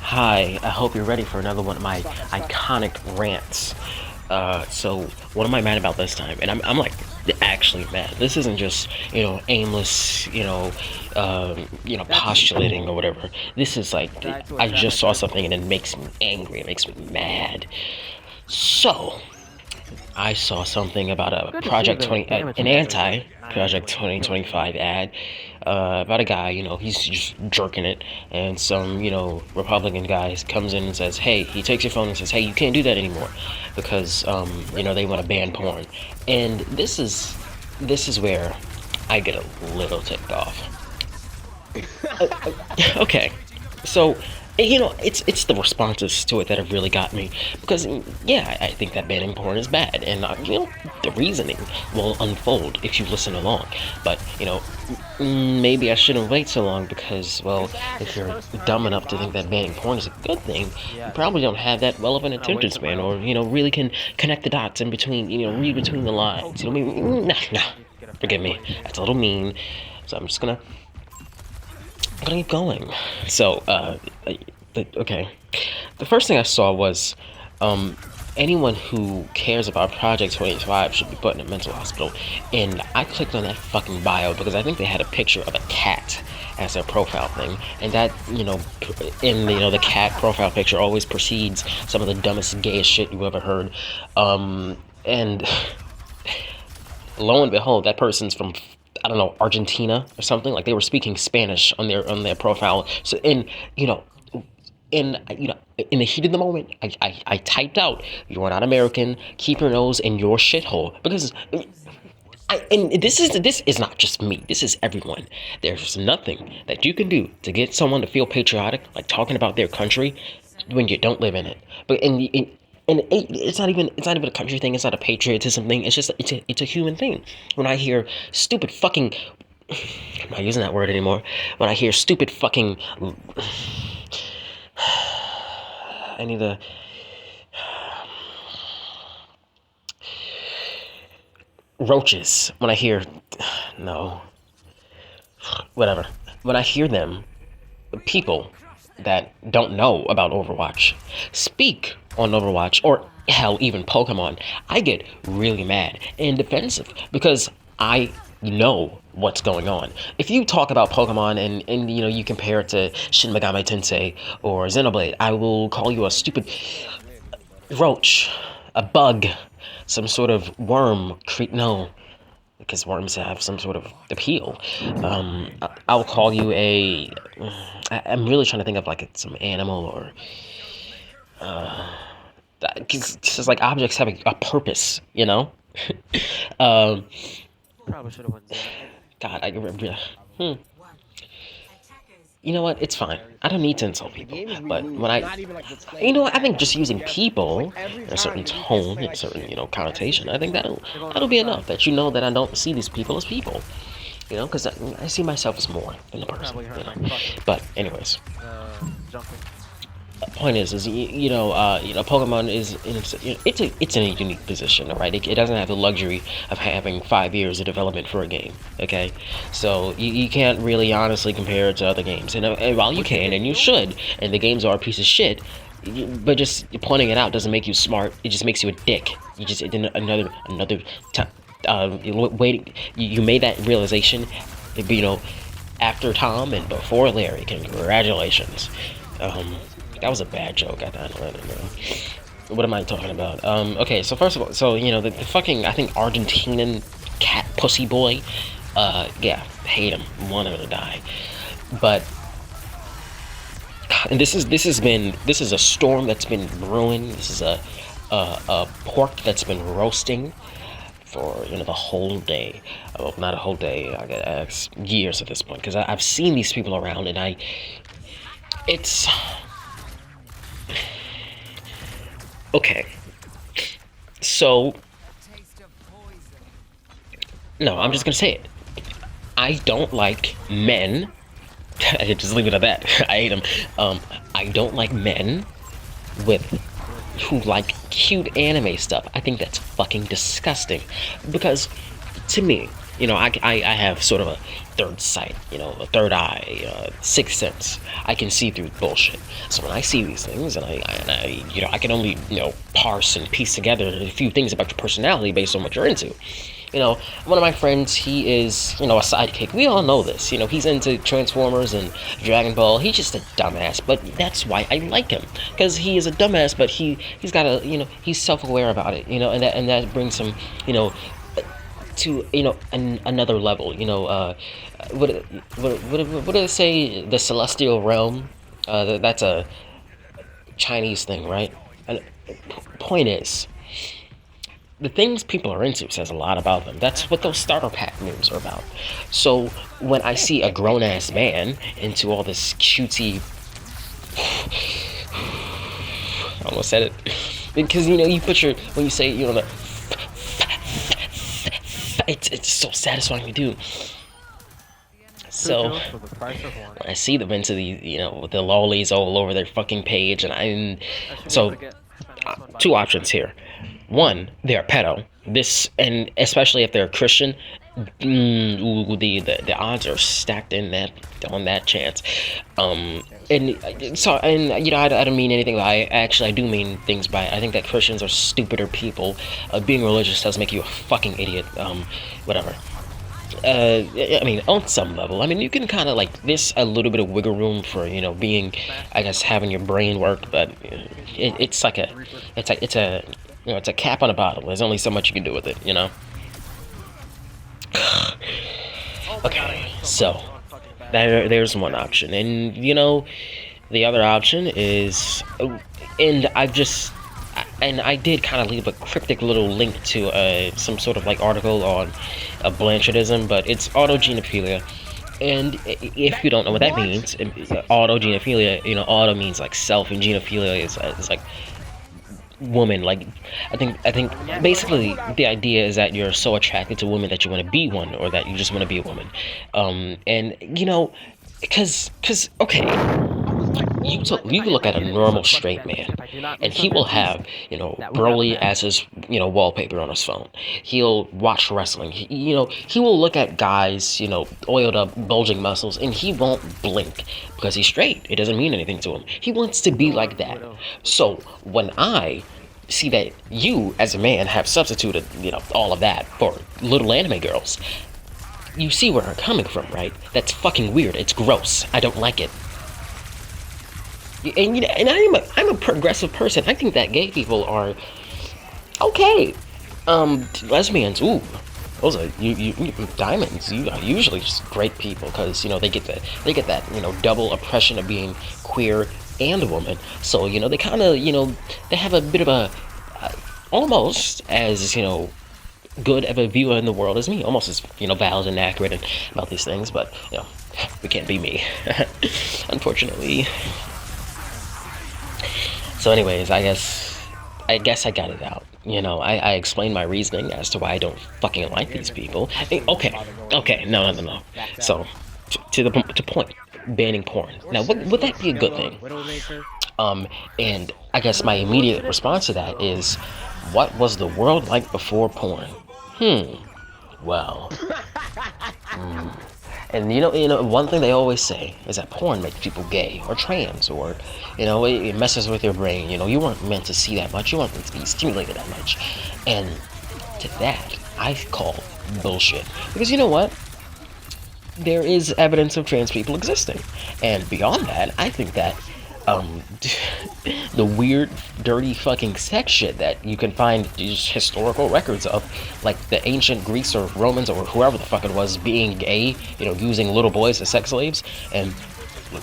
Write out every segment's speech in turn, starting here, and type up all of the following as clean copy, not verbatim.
Hi, I hope you're ready for another one of my iconic rants. So what am I mad about this time? And I'm like actually mad. This isn't just aimless postulating or whatever. This is like I just saw something and it makes me angry. It makes me mad. So I saw something about a an anti-Project 2025 ad about a guy, he's just jerking it, and some, Republican guy comes in and says, hey, he takes your phone and says, hey, you can't do that anymore because, they want to ban porn. And this is where I get a little ticked off. Okay, so it's the responses to it that have really got me because yeah, I think that banning porn is bad, and the reasoning will unfold if you listen along. But maybe I shouldn't wait so long because, well, if you're dumb enough to think that banning porn is a good thing, you probably don't have that well of an attention span, or really can connect the dots in between, read between the lines. You know what I mean? Nah, forgive me, that's a little mean. So I'm just gonna keep going. So, okay. The first thing I saw was, anyone who cares about Project 25 should be put in a mental hospital. And I clicked on that fucking bio because I think they had a picture of a cat as their profile thing. And that, in the cat profile picture always precedes some of the dumbest, gayest shit you've ever heard. And lo and behold, that person's from, I don't know, Argentina or something. Like, they were speaking Spanish on their profile. So in the heat of the moment, I typed out, "You are not American. Keep your nose in your shithole." Because this is not just me. This is everyone. There's nothing that you can do to get someone to feel patriotic, like talking about their country, when you don't live in it. But it's not even a country thing. It's not a patriotism thing. It's a human thing. When I hear stupid fucking, I'm not using that word anymore. When I hear stupid fucking, I need to. Roaches. When I hear, no, whatever. When I hear them, people that don't know about Overwatch speak on Overwatch, or hell, even Pokemon, I get really mad and defensive because I know what's going on. If you talk about Pokemon and you compare it to Shin Megami Tensei or Xenoblade, I will call you a stupid roach, a bug, some sort of worm. No, because worms have some sort of appeal. I'll call you a. I'm really trying to think of like some animal or. Because it's like objects have a purpose, um, Probably should have went Xenoblade. God, I remember. You know what? It's fine. I don't need to insult people. But when I think just using people in a certain tone, in a certain, connotation, I think that'll be enough. That that I don't see these people as people. Because I see myself as more than a person. But anyways, Jumping. Point is Pokemon is it's in a unique position, all right? It doesn't have the luxury of having 5 years of development for a game, okay? So you can't really honestly compare it to other games, and while you can and you should, and the games are a piece of shit, but just pointing it out doesn't make you smart. It just makes you a dick. You just another time. You made that realization, after Tom and before Larry. Congratulations. That was a bad joke. I don't know. What am I talking about? Okay, so first of all, the fucking, I think, Argentinian cat pussy boy, yeah, hate him, want him to die. But, and this is a storm that's been brewing. This is a pork that's been roasting for the whole day. Well, not a whole day. I guess years at this point, because I've seen these people around, and it's. Okay, so, no, I'm just gonna say it. I don't like men. I just leave it at that. I hate them. I don't like men who like cute anime stuff. I think that's fucking disgusting. Because, to me, I have sort of a third sight, a third eye, sixth sense. I can see through bullshit. So when I see these things, and I can only, parse and piece together a few things about your personality based on what you're into. One of my friends, he is, a sidekick. We all know this. He's into Transformers and Dragon Ball. He's just a dumbass, but that's why I like him. Because he is a dumbass, but he's got he's self-aware about it, and that brings him, to, another level, what do they say? The celestial realm? That's a Chinese thing, right? And point is, the things people are into says a lot about them. That's what those starter pack memes are about. So when I see a grown-ass man into all this cutesy... I almost said it. Because, you put when you say, it's so satisfying to do. So when I see them into with the lollies all over their fucking page, and two options here. One, they're pedo. And especially if they're Christian, the odds are stacked on that chance. I don't mean anything. I do mean things by. I think that Christians are stupider people. Being religious does make you a fucking idiot. Whatever. I mean, on some level, you can kind of there's a little bit of wiggle room for being, I guess, having your brain work, but it's a cap on a bottle. There's only so much you can do with it, Okay, so there's one option, and the other option is, and I did kind of leave a cryptic little link to some sort of article on blanchardism, but it's autogenophilia. And if you don't know what that means, autogenophilia, auto means self, and genophilia is woman. I think basically the idea is that you're so attracted to women that you want to be one, or that you just want to be a woman. And because okay. You can look at a normal straight man, and he will have, Broly as his, wallpaper on his phone. He'll watch wrestling. He will look at guys, oiled up, bulging muscles, and he won't blink because he's straight. It doesn't mean anything to him. He wants to be like that. So when I see that you, as a man, have substituted, all of that for little anime girls, you see where I'm coming from, right? That's fucking weird. It's gross. I don't like it. And I'm a progressive person. I think that gay people are okay. Lesbians, ooh, those are you diamonds. You are usually just great people because they get that double oppression of being queer and a woman. So they kind of they have a bit of a almost as good of a view in the world as me, almost as valid and accurate about these things. But it can't be me, unfortunately. So anyways, I guess I got it out. I explained my reasoning as to why I don't fucking like these people. Okay, no. So, to the point, banning porn. Now, would that be a good thing? And I guess my immediate response to that is, what was the world like before porn? Well, And one thing they always say is that porn makes people gay or trans, or it messes with your brain. You weren't meant to see that much. You weren't meant to be stimulated that much. And to that, I call bullshit. Because you know what? There is evidence of trans people existing, and beyond that, I think that the weird, dirty fucking sex shit that you can find these historical records of, like the ancient Greeks or Romans or whoever the fuck it was being gay, using little boys as sex slaves and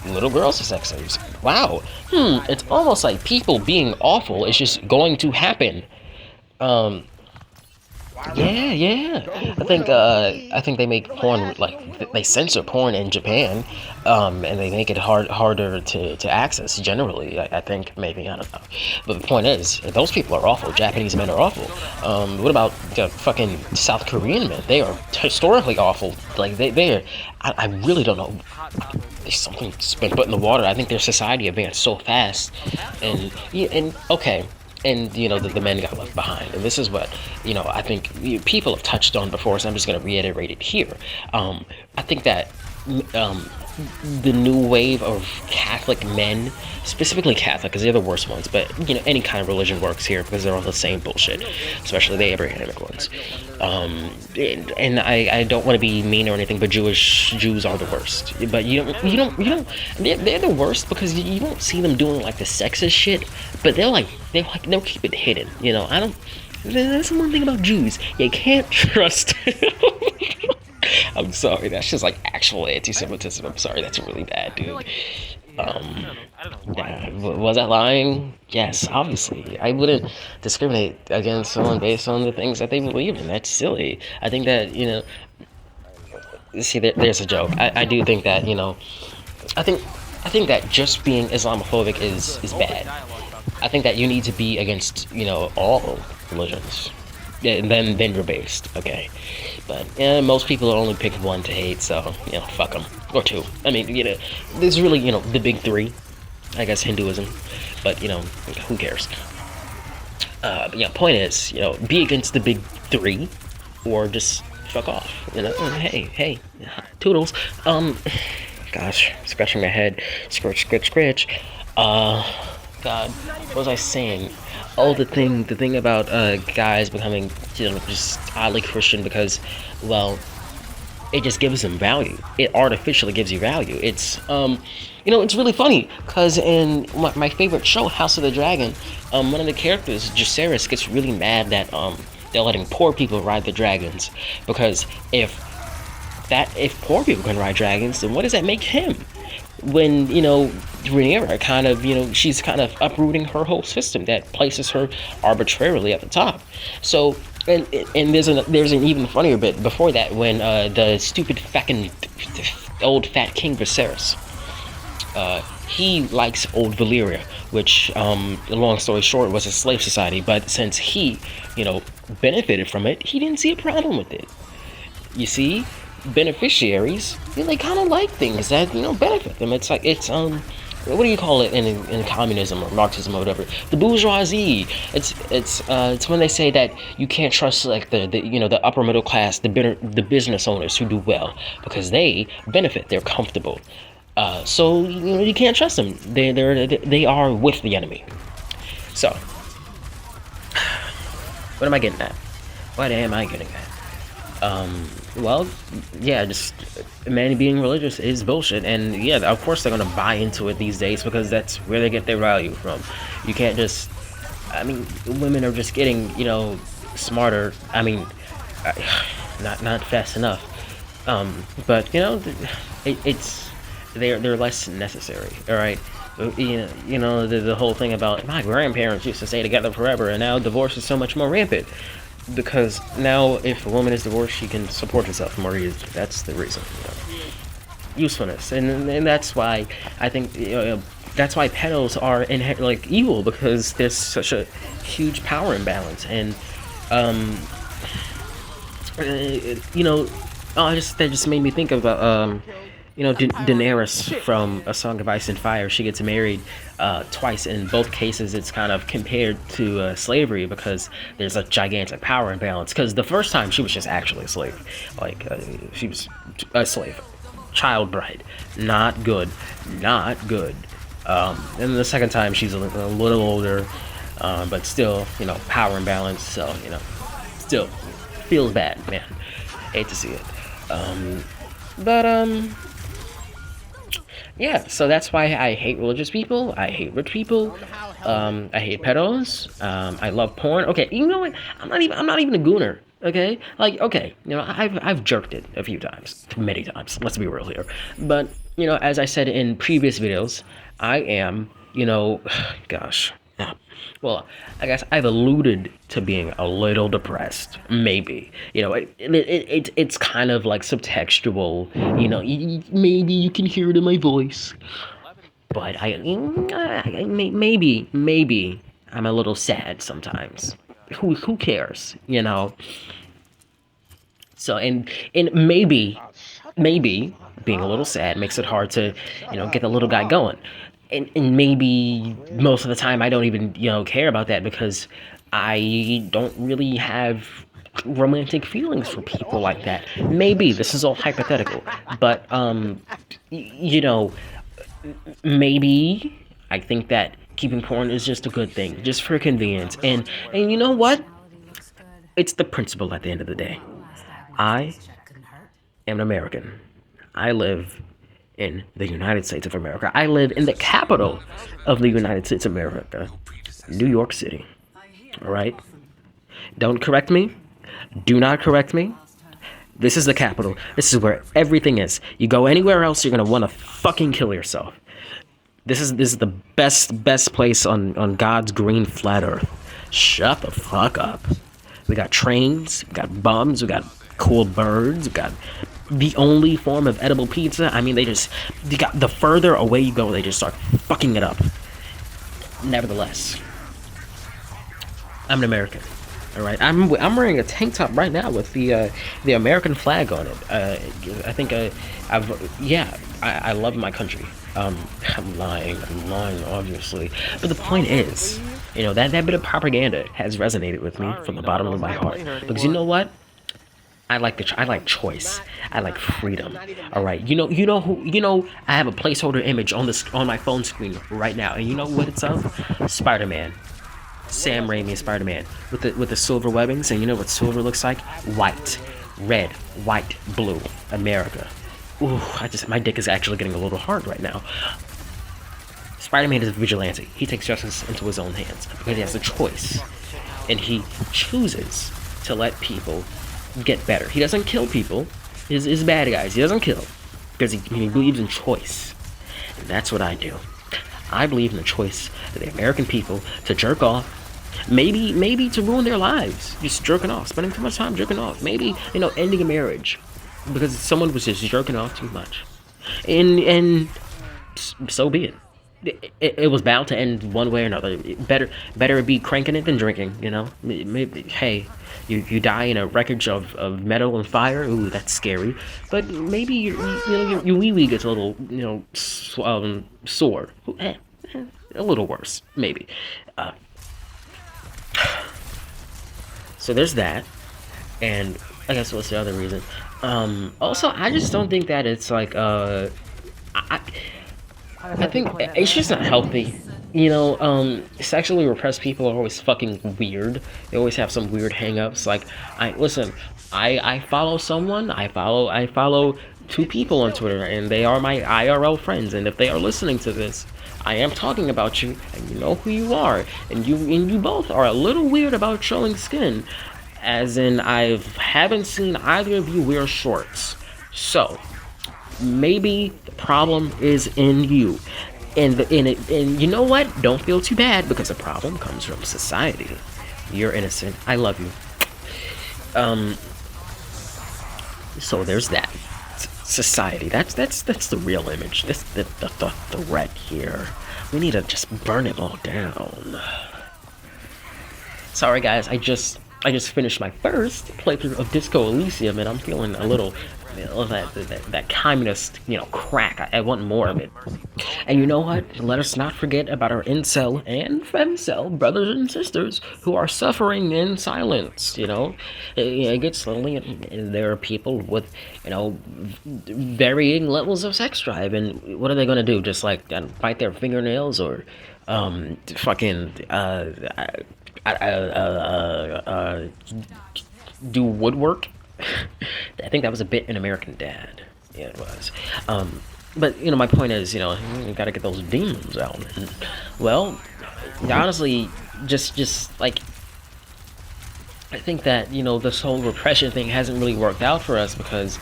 little girls as sex slaves. Wow. It's almost like people being awful is just going to happen. Yeah. I think they make porn, they censor porn in Japan, and they make it harder to access generally. I think, maybe, I don't know. But the point is, those people are awful. Japanese men are awful. What about the fucking South Korean men? They are historically awful. I really don't know. Something's been put in the water. I think their society advanced so fast, and okay. and the men got left behind. And this is what I think people have touched on before, so I'm just going to reiterate it here. I think that um, the new wave of Catholic men, specifically Catholic, because they're the worst ones, but any kind of religion works here because they're all the same bullshit, especially the Abrahamic ones. And I don't want to be mean or anything, but Jews are the worst. But they're the worst because you don't see them doing like the sexist shit, but they'll keep it hidden. I don't. That's one thing about Jews. You can't trust. I'm sorry, that's just like actual anti-Semitism. I'm sorry, that's really bad, dude. Was I lying? Yes, obviously. I wouldn't discriminate against someone based on the things that they believe in. That's silly. I think that, see, there's a joke. I do think that, I think I think that just being Islamophobic is bad. I think that you need to be against, all religions. Yeah, and then you're based, okay? But most people only pick one to hate, so fuck them, or two. I mean, there's really the big three, I guess Hinduism, but who cares? But yeah, point is, be against the big three, or just fuck off. Hey, toodles. Gosh, scratching my head, scratch. God, what was I saying? Oh, the thing about guys becoming just oddly Christian because, well, it just gives them value. It artificially gives you value. It's it's really funny because in my favorite show, House of the Dragon, one of the characters, Jacaerys, gets really mad that they're letting poor people ride the dragons because if poor people can ride dragons, then what does that make him? When Rhaenyra kind of she's kind of uprooting her whole system that places her arbitrarily at the top. So and there's an even funnier bit before that when the stupid fucking old fat King Viserys, he likes old Valyria, which long story short was a slave society, but since he benefited from it, he didn't see a problem with it. You see, beneficiaries, they kind of like things that benefit them. It's like what do you call it in communism or Marxism or whatever? The bourgeoisie. It's when they say that you can't trust like the upper middle class, the business owners who do well because they benefit, they're comfortable. So you can't trust them. They are with the enemy. So what am I getting at? What am I getting at? Well, yeah, just men being religious is bullshit, and yeah, of course they're gonna buy into it these days because that's where they get their value from. You can't just, I mean, women are just getting, smarter. I mean, not fast enough. But it's they're less necessary. All right. The whole thing about my grandparents used to stay together forever, and now divorce is so much more rampant. Because now, if a woman is divorced, she can support herself more easily. That's the reason. Usefulness, and that's why I think that's why pedos are evil, because there's such a huge power imbalance, and that just made me think of Daenerys from A Song of Ice and Fire. She gets married twice. In both cases, it's kind of compared to slavery because there's a gigantic power imbalance. Because the first time she was just actually a slave, she was a slave, child bride, not good. And the second time she's a little older, but still, power imbalance. So still feels bad, man. Hate to see it. Yeah, so that's why I hate religious people. I hate rich people. I hate pedos. I love porn. Okay, you know what? I'm not even a gooner. Okay, I've jerked it a few times, many times. Let's be real here. But as I said in previous videos, I am, gosh. Well, I guess I've alluded to being a little depressed, maybe. It's kind of like subtextual. Maybe you can hear it in my voice. But maybe I'm a little sad sometimes. Who cares? So and maybe being a little sad makes it hard to get the little guy going. and maybe most of the time I don't even care about that because I don't really have romantic feelings for people like that. Maybe this is all hypothetical, but you know, maybe I think that keeping porn is just a good thing, just for convenience. And you know what? It's the principle at the end of the day. I am an American. I live in the United States of America. I live in the capital of the United States of America, New York City. All right? Don't correct me. Do not correct me. This is the capital. This is where everything is. You go anywhere else, you're gonna want to fucking kill yourself. This is the best place on God's green flat earth. Shut the fuck up. We got trains, we got bums, we got cool birds, we got the only form of edible pizza. I mean, they got the further away you go, they just start fucking it up. Nevertheless, I'm an American. All right, I'm wearing a tank top right now with the American flag on it. I think I love my country. I'm lying, obviously. But the point is, that bit of propaganda has resonated with me from the bottom of my heart. Because you know what? I like choice. I like freedom. All right. I have a placeholder image on my phone screen right now, and you know what it's of? Spider-Man. Sam Raimi Spider-Man with the silver webbings, and you know what silver looks like? White, red, white, blue. America. Ooh, my dick is actually getting a little hard right now. Spider-Man is a vigilante. He takes justice into his own hands because he has a choice, and he chooses to let people get better. He doesn't kill people. His bad guys. He doesn't kill because he believes in choice, and that's what I do. I believe in the choice of the American people to jerk off. Maybe to ruin their lives, just jerking off, spending too much time jerking off. Maybe ending a marriage because someone was just jerking off too much, and so be it. It was bound to end one way or another. Better be cranking it than drinking. Maybe, hey, you die in a wreckage of metal and fire. Ooh, that's scary. But maybe your wee wee gets a little sore. A little worse, maybe. So there's that, and I guess what's the other reason? Also, I just don't think that it's like I think it's just not healthy. Sexually repressed people are always fucking weird. They always have some weird hang-ups. Like, I follow someone. I follow two people on Twitter, and they are my IRL friends. And if they are listening to this, I am talking about you, and you know who you are, and you both are a little weird about showing skin. As in, I haven't seen either of you wear shorts. So maybe the problem is in you. And you know what? Don't feel too bad because the problem comes from society. You're innocent. I love you. So there's that. Society. That's the real image. That's the threat here. We need to just burn it all down. Sorry guys, I just finished my first playthrough of Disco Elysium, and I'm feeling a little that communist, crack. I want more of it. And you know what? Let us not forget about our incel and femcel brothers and sisters who are suffering in silence. It gets slowly, and there are people with, varying levels of sex drive. And what are they gonna do? Just like bite their fingernails or fucking do woodwork? I think that was a bit in American Dad. Yeah, it was. But my point is, you gotta get those demons out. And, well, honestly, just like I think that this whole repression thing hasn't really worked out for us because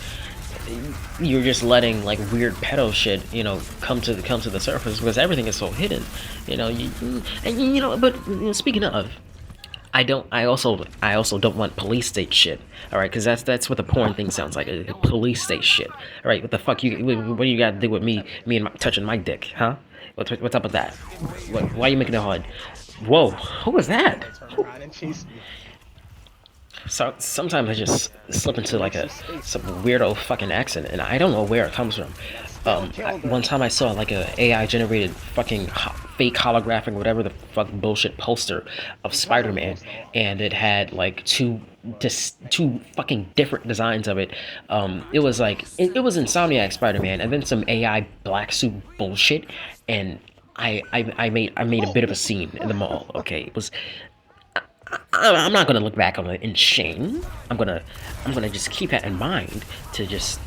you're just letting like weird pedo shit, come to the surface because everything is so hidden, But speaking of. I also don't want police state shit. All right, because that's what the porn thing sounds like. Police state shit. All right, what the fuck what do you got to do with me and touching my dick, huh? What's up with that? Why are you making it hard? Whoa, who was that? So sometimes I just slip into like some weirdo fucking accent, and I don't know where it comes from. One time I saw like a AI generated fucking fake holographic whatever the fuck bullshit poster of Spider-Man, and it had like two fucking different designs of it. It was like it was Insomniac Spider-Man, and then some AI black suit bullshit, and I made a bit of a scene in the mall. Okay, it was. I'm not gonna look back on it in shame. I'm gonna just keep that in mind to just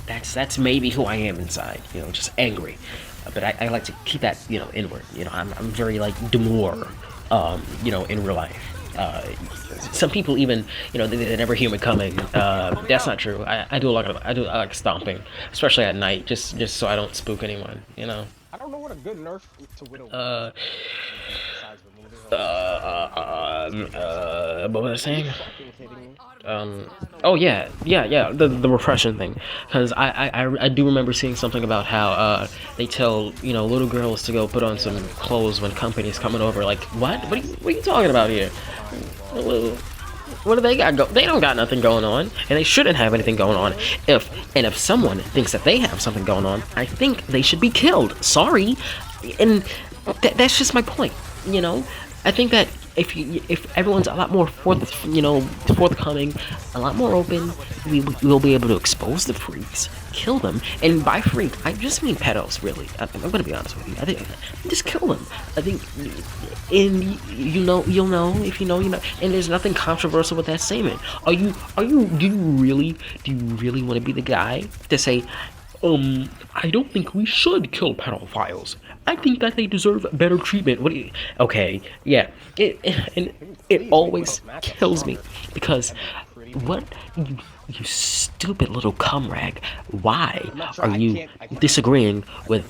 that's maybe who I am inside. Just angry. But I like to keep that inward. I'm very like demure. In real life. Some people even they never hear me coming. That's not true. I do a lot of I like stomping, especially at night, just so I don't spook anyone. I don't know what a good nerf to Widow. What was I saying? Oh yeah, the repression thing, because I do remember seeing something about how they tell little girls to go put on some clothes when company's coming over. Like what? What are you talking about here? What do they got? They don't got nothing going on, and they shouldn't have anything going on. If someone thinks that they have something going on, I think they should be killed. Sorry, and that's just my point. I think that if everyone's a lot more forthcoming, a lot more open, we'll be able to expose the freaks, kill them, and by freak I just mean pedos. Really, I'm gonna be honest with you. I think just kill them. I think, and you'll know if you know, and there's nothing controversial with that statement. Do you really want to be the guy to say, I don't think we should kill pedophiles. I think that they deserve better treatment. Okay, yeah. It always kills me because what you stupid little cum rag. Why are you disagreeing with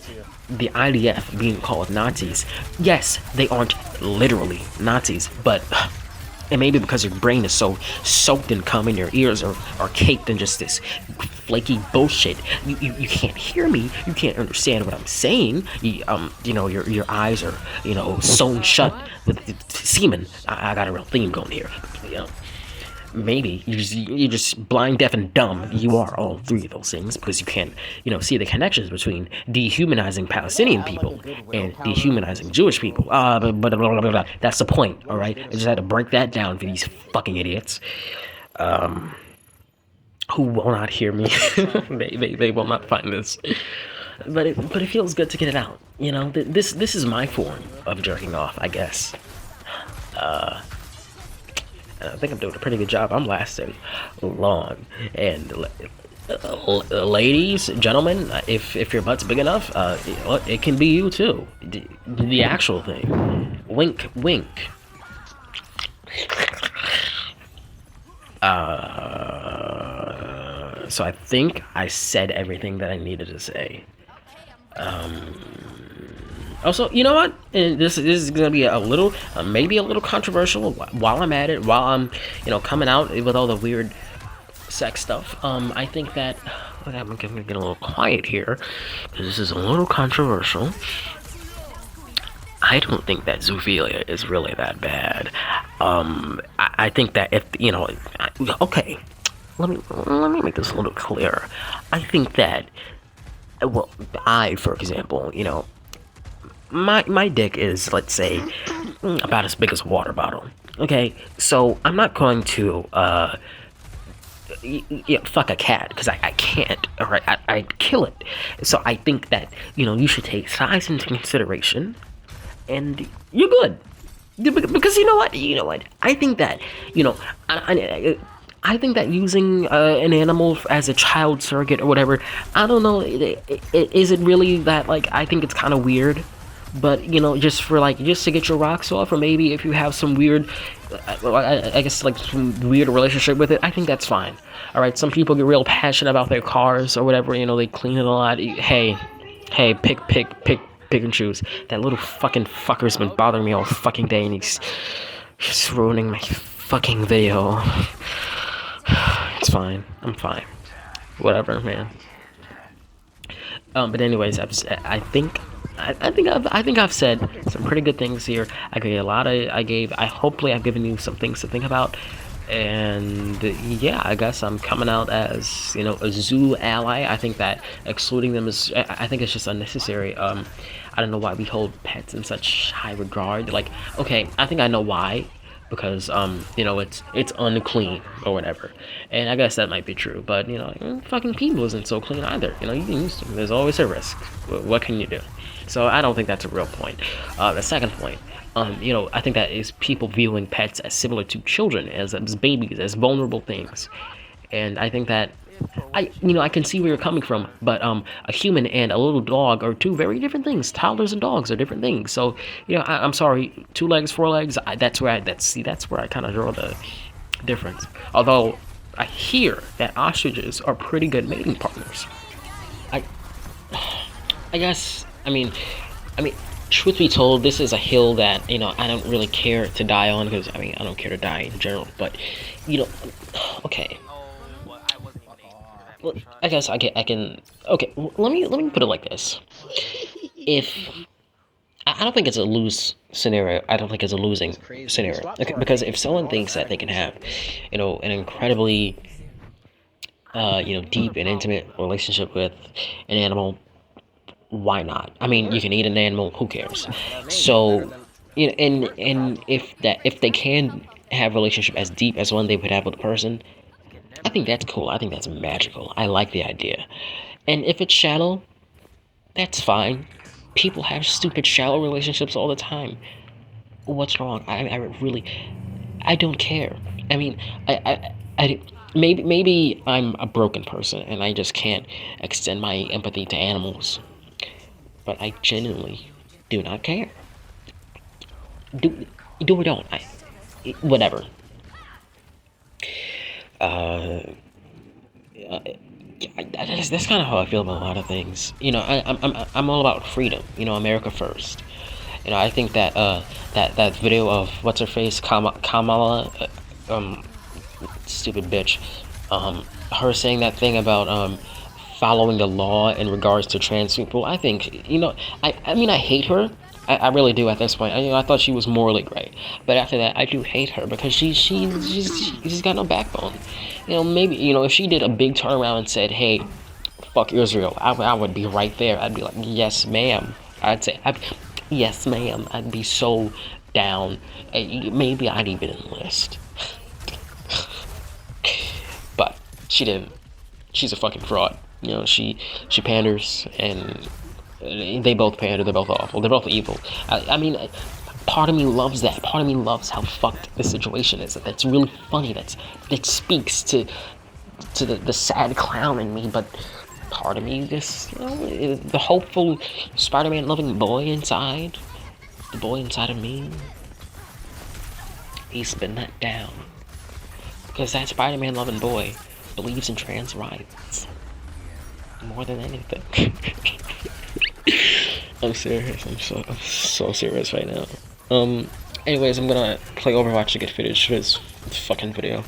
the IDF being called Nazis? Yes, they aren't literally Nazis, but and maybe because your brain is so soaked in cum and your ears are caked in just this flaky bullshit, you can't hear me, you can't understand what I'm saying. Your eyes are sewn shut with semen. I got a real theme going here. Maybe you're just blind, deaf, and dumb. You are all three of those things because you can't see the connections between dehumanizing Palestinian people and dehumanizing Jewish people. But that's the point. All right, I just had to break that down for these fucking idiots. Who will not hear me. they will not find this. But it feels good to get it out. This is my form of jerking off, I guess. I think I'm doing a pretty good job. I'm lasting long. And ladies, gentlemen, if your butt's big enough, it can be you too. The actual thing. Wink, wink. So I think I said everything that I needed to say. Also, you know what? And this is gonna be a little, maybe a little controversial. While I'm at it, while I'm, coming out with all the weird sex stuff. I think that I'm gonna get a little quiet here because this is a little controversial. I don't think that zoophilia is really that bad. I think that if okay, let me make this a little clearer. I think that, well, for example, my dick is, let's say, about as big as a water bottle. Okay, so I'm not going to fuck a cat because I can't. All right, I'd kill it. So I think that you should take size into consideration, and you're good. Because you know what? I think that I think that using an animal as a child surrogate or whatever, I don't know. Is it really that? Like, I think it's kind of weird. But just to get your rocks off, or maybe if you have some weird, I guess like some weird relationship with it, I think that's fine. All right, some people get real passionate about their cars or whatever. They clean it a lot. Hey, pick and choose. That little fucking fucker's been bothering me all fucking day, and he's ruining my fucking video. It's fine. I'm fine. Whatever, man. But anyways, I think I've said some pretty good things here. Hopefully I've given you some things to think about. And yeah, I guess I'm coming out as, you know, a zoo ally. I think that excluding them is, I think it's just unnecessary. I don't know why we hold pets in such high regard. Like, okay, I think I know why, because you know, it's unclean or whatever, and I guess that might be true. But you know, fucking people isn't so clean either. You know, you can use them. There's always a risk. What can you do? So I don't think that's a real point. The second point, you know, I think that is people viewing pets as similar to children, as babies, as vulnerable things, and I think that you know, I can see where you're coming from, but a human and a little dog are two very different things. Toddlers and dogs are different things. So, you know, I'm sorry, 2 legs, 4 legs. That's where I kind of draw the difference. Although I hear that ostriches are pretty good mating partners. I, I guess. I mean, truth be told, this is a hill that, you know, I don't really care to die on, because I mean, I don't care to die in general. But, you know, okay. Well, I guess I can. Okay, let me put it like this. If I don't think it's a lose scenario. I don't think it's a losing scenario. Okay, because if someone thinks that they can have, you know, an incredibly, you know, deep and intimate relationship with an animal, why not? I mean, you can eat an animal. Who cares? So, you know, and if they can have a relationship as deep as one they would have with a person, I think that's cool. I think that's magical. I like the idea. And if it's shallow, that's fine. People have stupid shallow relationships all the time. What's wrong? I really, I don't care. I mean, maybe I'm a broken person and I just can't extend my empathy to animals. But I genuinely do not care. Do or don't. Whatever. Uh, that's kind of how I feel about a lot of things. You know, I'm all about freedom. You know, America first. You know, I think that that video of what's her face, Kamala, stupid bitch, her saying that thing about following the law in regards to trans people. I think, you know, I mean, I hate her. I really do at this point. You know, I thought she was morally great, but after that, I do hate her because she's got no backbone. You know, maybe, you know, if she did a big turnaround and said, "Hey, fuck Israel," I would be right there. I'd be like, "Yes, ma'am." Yes, ma'am. I'd be so down. Maybe I'd even enlist. But she didn't. She's a fucking fraud. You know, she panders, and they both pander. They're both awful. They're both evil. I mean, part of me loves that. Part of me loves how fucked the situation is. That's really funny. That speaks to the sad clown in me. But part of me just, you know, the hopeful Spider-Man loving boy inside, the boy inside of me, he's been let down. Because that Spider-Man loving boy believes in trans rights more than anything. I'm serious. I'm so serious right now. Anyways, I'm gonna play Overwatch to get footage for this fucking video.